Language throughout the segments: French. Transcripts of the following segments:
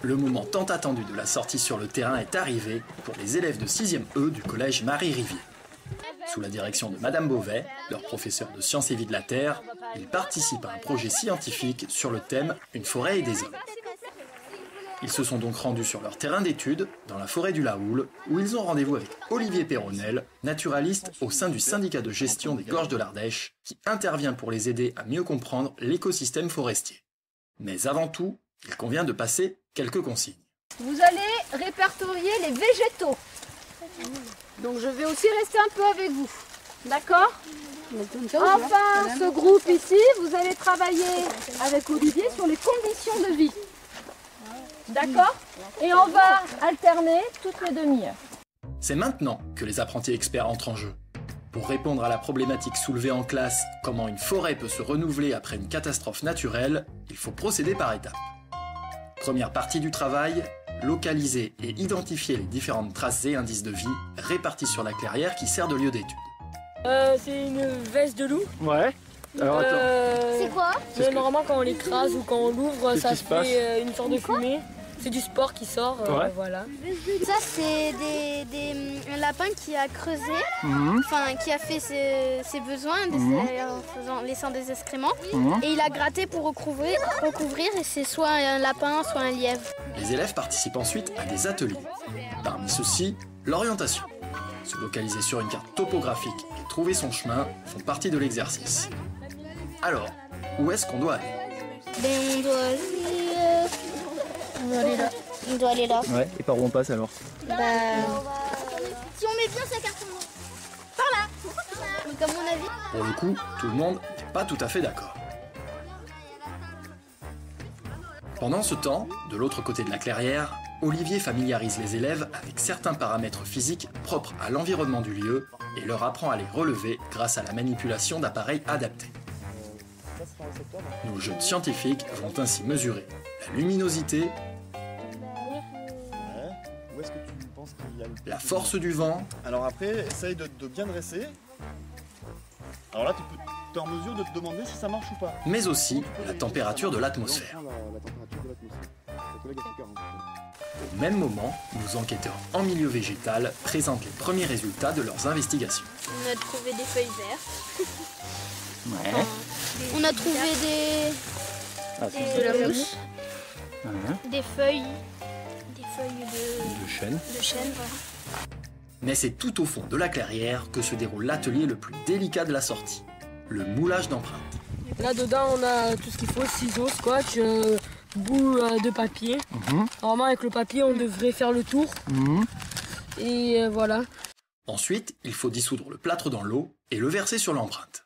Le moment tant attendu de la sortie sur le terrain est arrivé pour les élèves de 6e E du collège Marie-Rivier. Sous la direction de Madame Beauvais, leur professeur de sciences et vie de la Terre, ils participent à un projet scientifique sur le thème « Une forêt et des hommes ». Ils se sont donc rendus sur leur terrain d'études, dans la forêt du Laoul, où ils ont rendez-vous avec Olivier Péronnel, naturaliste au sein du syndicat de gestion des gorges de l'Ardèche, qui intervient pour les aider à mieux comprendre l'écosystème forestier. Mais avant tout, il convient de passer quelques consignes. Vous allez répertorier les végétaux. Donc je vais aussi rester un peu avec vous. D'accord? Enfin, ce groupe ici, vous allez travailler avec Olivier sur les conditions de vie. D'accord? Et on va alterner toutes les demi-heures. C'est maintenant que les apprentis experts entrent en jeu. Pour répondre à la problématique soulevée en classe, comment une forêt peut se renouveler après une catastrophe naturelle, il faut procéder par étapes. Première partie du travail, localiser et identifier les différentes traces et indices de vie répartis sur la clairière qui sert de lieu d'étude. C'est une veste de loup. Ouais. Alors attends. C'est quoi? Normalement quand on l'écrase ou quand on l'ouvre, ça se fait une sorte de fumée. C'est du sport qui sort, voilà. Ça c'est un lapin qui a creusé, enfin qui a fait ses besoins en laissant des excréments. Et il a gratté pour recouvrir et c'est soit un lapin, soit un lièvre. Les élèves participent ensuite à des ateliers. Parmi ceux-ci, l'orientation. Se localiser sur une carte topographique et trouver son chemin font partie de l'exercice. Alors, où est-ce qu'on doit aller? On doit aller là. Ouais, et par où on passe alors? Si on met bien sa carte par là. Donc à mon avis. Pour le coup, tout le monde n'est pas tout à fait d'accord. Pendant ce temps, de l'autre côté de la clairière, Olivier familiarise les élèves avec certains paramètres physiques propres à l'environnement du lieu et leur apprend à les relever grâce à la manipulation d'appareils adaptés. Nos jeunes scientifiques vont ainsi mesurer la luminosité, la force du vent. Alors après, essaye de bien dresser. Alors là, tu es en mesure de te demander si ça marche ou pas. Mais aussi la température de l'atmosphère. Au même moment, nos enquêteurs en milieu végétal présentent les premiers résultats de leurs investigations. On a trouvé des feuilles vertes. Ouais. On a trouvé de la mousse. Des feuilles De chêne. de chêne. Mais c'est tout au fond de la clairière que se déroule l'atelier le plus délicat de la sortie, le moulage d'empreintes. Là dedans on a tout ce qu'il faut, ciseaux, scotch, bout de papier. Normalement avec le papier on devrait faire le tour. Et voilà. Ensuite, il faut dissoudre le plâtre dans l'eau et le verser sur l'empreinte.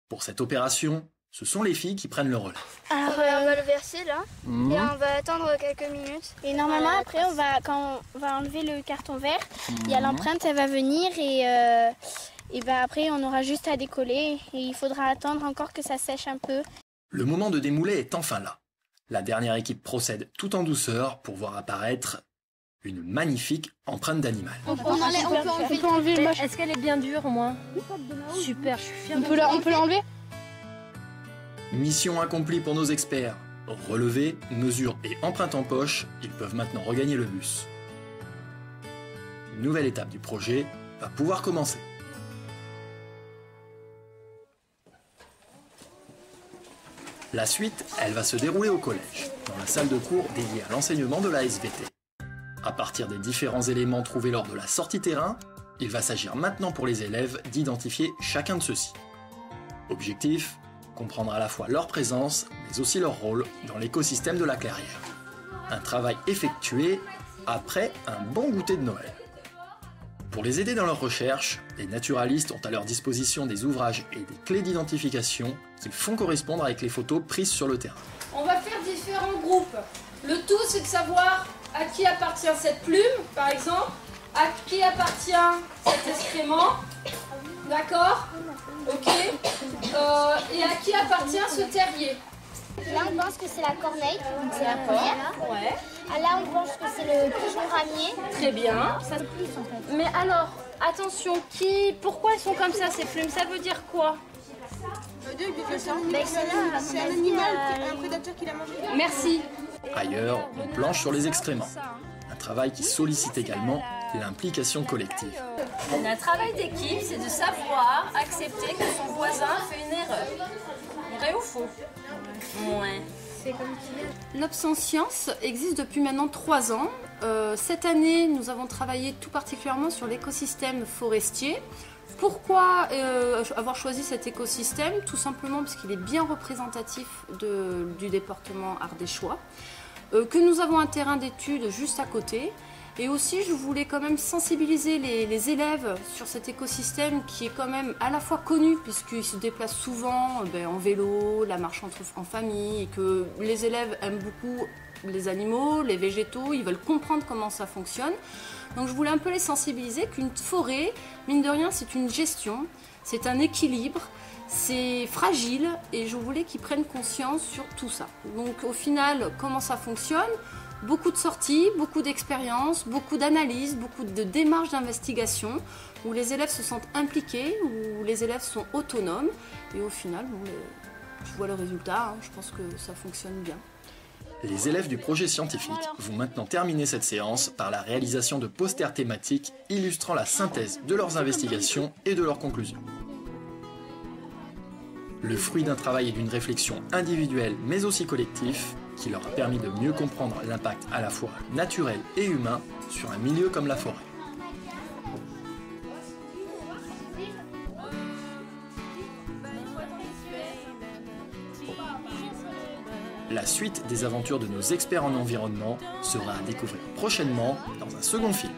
Pour cette opération, ce sont les filles qui prennent le relais. Alors on va le verser là et on va attendre quelques minutes. Et normalement après quand on va enlever le carton vert, il y a l'empreinte, elle va venir et après on aura juste à décoller et il faudra attendre encore que ça sèche un peu. Le moment de démouler est enfin là. La dernière équipe procède tout en douceur pour voir apparaître une magnifique empreinte d'animal. On peut enlever. Est-ce qu'elle est bien dure, moi? Super, je suis fière. On peut l'enlever. Mission accomplie pour nos experts. Relevés, mesures et empreintes en poche, ils peuvent maintenant regagner le bus. Une nouvelle étape du projet va pouvoir commencer. La suite, elle va se dérouler au collège, dans la salle de cours dédiée à l'enseignement de la SVT. À partir des différents éléments trouvés lors de la sortie terrain, il va s'agir maintenant pour les élèves d'identifier chacun de ceux-ci. Objectif, comprendre à la fois leur présence, mais aussi leur rôle dans l'écosystème de la clairière. Un travail effectué après un bon goûter de Noël. Pour les aider dans leurs recherches, les naturalistes ont à leur disposition des ouvrages et des clés d'identification qu'ils font correspondre avec les photos prises sur le terrain. On va faire différents groupes. Le tout, c'est de savoir à qui appartient cette plume, par exemple, à qui appartient cet excrément, d'accord? Ok. Et à qui appartient ce terrier? Là, on pense que c'est la corneille, donc c'est la première. Ouais. Ah, là, on pense que c'est le pigeon ramier. Très bien. Ça... Plus, en fait. Mais alors, attention, pourquoi ils sont comme ça, ces plumes? Ça veut dire quoi? C'est un animal, un prédateur qui l'a mangé. Merci. Ailleurs, on planche sur les excréments. Un travail qui sollicite également l'implication collective. Un travail d'équipe, c'est de savoir accepter que son voisin fait une erreur. Vrai ou faux? Ouais. L'Obs Science existe depuis maintenant 3 ans. Cette année, nous avons travaillé tout particulièrement sur l'écosystème forestier. Pourquoi avoir choisi cet écosystème? Tout simplement parce qu'il est bien représentatif du département ardéchois, que nous avons un terrain d'études juste à côté. Et aussi, je voulais quand même sensibiliser les élèves sur cet écosystème qui est quand même à la fois connu puisqu'ils se déplacent souvent en vélo, la marche en famille, et que les élèves aiment beaucoup les animaux, les végétaux, ils veulent comprendre comment ça fonctionne. Donc je voulais un peu les sensibiliser qu'une forêt, mine de rien, c'est une gestion, c'est un équilibre, c'est fragile et je voulais qu'ils prennent conscience sur tout ça. Donc au final, comment ça fonctionne? Beaucoup de sorties, beaucoup d'expériences, beaucoup d'analyses, beaucoup de démarches d'investigation où les élèves se sentent impliqués, où les élèves sont autonomes et au final, je vois le résultat, je pense que ça fonctionne bien. Les élèves du projet scientifique vont maintenant terminer cette séance par la réalisation de posters thématiques illustrant la synthèse de leurs investigations et de leurs conclusions. Le fruit d'un travail et d'une réflexion individuelle mais aussi collectif qui leur a permis de mieux comprendre l'impact à la fois naturel et humain sur un milieu comme la forêt. La suite des aventures de nos experts en environnement sera à découvrir prochainement dans un second film.